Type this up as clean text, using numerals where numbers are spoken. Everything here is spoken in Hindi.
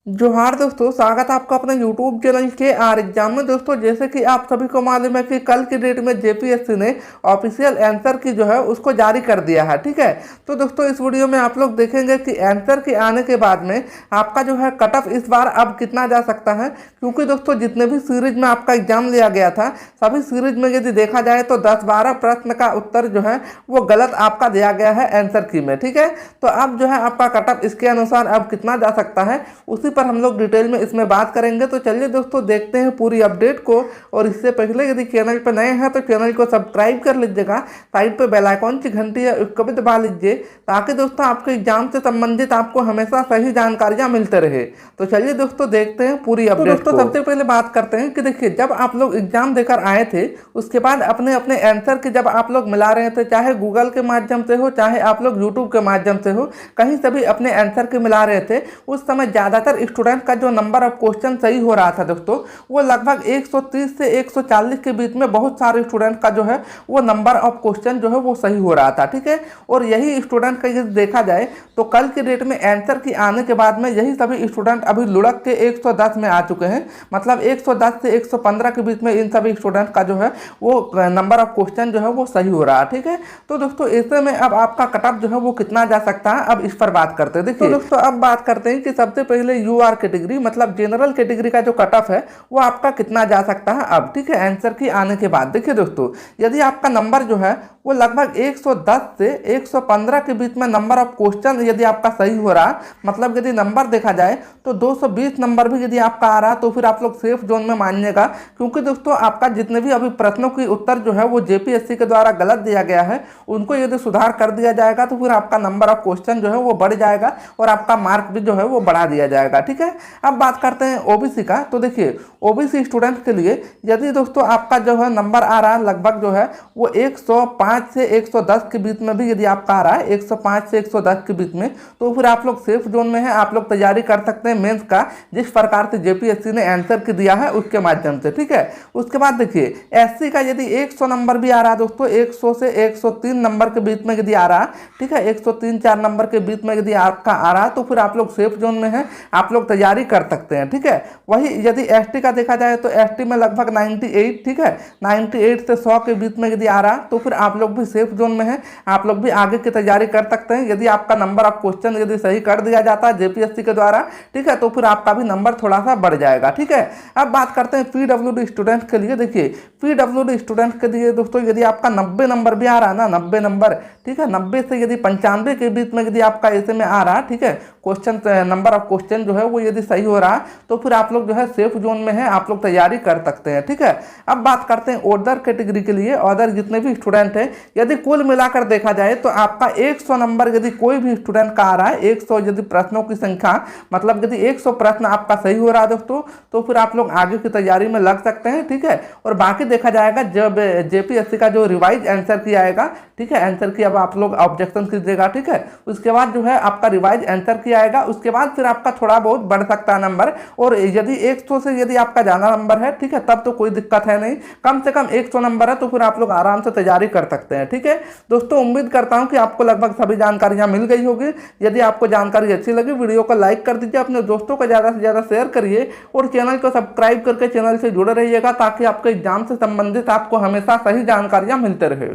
जोहार दोस्तों, स्वागत है आपका अपने YouTube चैनल के आर एग्जाम में। दोस्तों, जैसे कि आप सभी को मालूम है कि कल की डेट में जेपीएससी ने ऑफिशियल आंसर की जो है उसको जारी कर दिया है। ठीक है, तो दोस्तों इस वीडियो में आप लोग देखेंगे कि आंसर के आने के बाद में आपका जो है कट ऑफ इस बार अब कितना जा सकता है। क्योंकि दोस्तों जितने भी सीरीज में आपका एग्जाम लिया गया था, सभी सीरीज में यदि देखा जाए तो 10-12 प्रश्न का उत्तर जो है वो गलत आपका दिया गया है आंसर की में। ठीक है, तो अब जो है आपका कट ऑफ इसके अनुसार अब कितना जा सकता है उसी पर हम लोग डिटेल में इसमें बात करेंगे। तो चलिए दोस्तों देखते हैं पूरी अपडेट को। और इससे पहले यदि चैनल पर नए हैं तो चैनल को सब्सक्राइब कर लीजिएगा, साइड पे बेल आइकॉन की घंटी है उसको भी दबा लीजिए, ताकि दोस्तों आपके एग्जाम से संबंधित आपको हमेशा सही जानकारियां मिलते रहे। तो चलिए दोस्तों देखते हैं पूरी अपडेट को। सबसे पहले बात करते हैं कि देखिए, जब आप लोग एग्जाम देकर आए थे उसके बाद अपने अपने आंसर के जब आप लोग मिला रहे थे, चाहे गूगल के माध्यम से हो चाहे आप लोग यूट्यूब के माध्यम से हो, कहीं से भी अपने आंसर के मिला रहे थे, उस समय ज़्यादातर स्टूडेंट का जो नंबर ऑफ क्वेश्चन सही हो रहा था दोस्तों, वो लगभग 130 से 140 के बीच में बहुत सारे स्टूडेंट का जो है वो नंबर ऑफ क्वेश्चन जो है वो सही हो रहा था। ठीक है, और यही स्टूडेंट का यदि देखा जाए तो कल की डेट में आंसर की आने के बाद में यही सभी स्टूडेंट अभी लुढ़क के 110 में आ चुके हैं। मतलब 110 से 115 के बीच में इन सभी स्टूडेंट का जो है वो नंबर ऑफ क्वेश्चन जो है वो सही हो रहा है। ठीक है, तो दोस्तों ऐसे में अब आपका कट ऑफ जो है वो कितना जा सकता है, अब इस पर बात करते हैं। देखिए दोस्तों, अब बात करते हैं कि सबसे पहले यूआर कैटेगरी मतलब जनरल कैटेगरी का जो कट ऑफ है वो आपका कितना जा सकता है अब। ठीक है, आंसर की आने के बाद देखिए दोस्तों, यदि आपका नंबर जो है वो लगभग 110 से 115 के बीच में नंबर ऑफ क्वेश्चन यदि आपका सही हो रहा, मतलब यदि नंबर देखा जाए तो 220 नंबर भी यदि आपका आ रहा तो फिर आप लोग सेफ जोन में मानिएगा। क्योंकि दोस्तों आपका जितने भी अभी प्रश्नों की उत्तर जो है वो जेपीएससी के द्वारा गलत दिया गया है, उनको यदि सुधार कर दिया जाएगा तो फिर आपका नंबर ऑफ क्वेश्चन जो है वो बढ़ जाएगा और आपका मार्क भी जो है वो बढ़ा दिया जाएगा। ठीक है, अब बात करते हैं ओबीसी का। तो देखिए, ओबीसी स्टूडेंट के लिए यदि दोस्तों आपका जो है नंबर आ रहा है लगभग जो है वो 105 से 110 के बीच में भी यदि आपका आ रहा है 105 से 110 के बीच में, तो फिर आप लोग सेफ जोन में हैं, आप लोग तैयारी कर सकते हैं मेंस का, जिस प्रकार से जेपीएससी ने आंसर की दिया है उसके माध्यम से। ठीक है, उसके बाद देखिए एससी का यदि 100 नंबर भी आ रहा है दोस्तों, 100 से 103 नंबर के बीच में यदि आ रहा, ठीक है 103-4 नंबर के बीच में यदि आपका आ रहा तो फिर आप लोग सेफ जोन में हैं, आप लोग तैयारी कर सकते हैं। ठीक है, वही यदि एसटी का देखा जाए तो एसटी में लगभग 98, ठीक है 98 से 100 के बीच में यदि आ रहा तो फिर आप लोग भी सेफ जोन में हैं, आप लोग भी आगे की तैयारी कर सकते हैं। यदि आपका नंबर ऑफ क्वेश्चन यदि सही कर दिया जाता है जेपीएससी के द्वारा, ठीक है, तो फिर आपका भी नंबर थोड़ा सा बढ़ जाएगा। ठीक है, अब बात करते हैं पीडब्ल्यूडी स्टूडेंट के लिए। देखिए पीडब्ल्यूडी स्टूडेंट के लिए दोस्तों यदि आपका 90 नंबर भी आ रहा है ना, 90 नंबर, ठीक है 90 से यदि 95 के बीच में यदि आपका ऐसे में आ रहा, ठीक है क्वेश्चन नंबर ऑफ क्वेश्चन जो है वो यदि सही हो रहा तो फिर आप लोग जो है सेफ जोन में है, आप लोग तैयारी कर सकते हैं। ठीक है, अब बात करते हैं अदर कैटेगरी के लिए। अदर जितने भी स्टूडेंट हैं यदि कुल मिलाकर देखा जाए तो आपका 100 नंबर यदि कोई भी स्टूडेंट का आ रहा है, 100 यदि प्रश्नों की संख्या मतलब यदि 100 प्रश्न आपका सही हो रहा है दोस्तों, तो फिर आप लोग आगे की तैयारी में लग सकते हैं। ठीक है, और बाकी देखा जाएगा जब जेपीएससी का जो रिवाइज आंसर की आएगा, ठीक है आंसर की अब आप लोग ऑब्जेक्शन कीजिएगा। ठीक है, उसके बाद जो है आपका रिवाइज आंसर की आएगा, उसके बाद फिर आपका थोड़ा बहुत बढ़ सकता है नंबर। और यदि 100 से यदि आपका ज्यादा नंबर है, ठीक है तब तो कोई दिक्कत है नहीं, कम से कम 100 नंबर है तो फिर आप लोग आराम से तैयारी कर सकते हैं। ठीक है दोस्तों, उम्मीद करता हूं कि आपको लगभग सभी जानकारियां मिल गई होगी। यदि आपको जानकारी अच्छी लगी वीडियो को लाइक कर दीजिए, अपने दोस्तों को ज़्यादा से ज़्यादा शेयर करिए और चैनल को सब्सक्राइब करके चैनल से जुड़े रहिएगा, ताकि आपके एग्जाम से संबंधित आपको हमेशा सही जानकारियां मिलते रहे।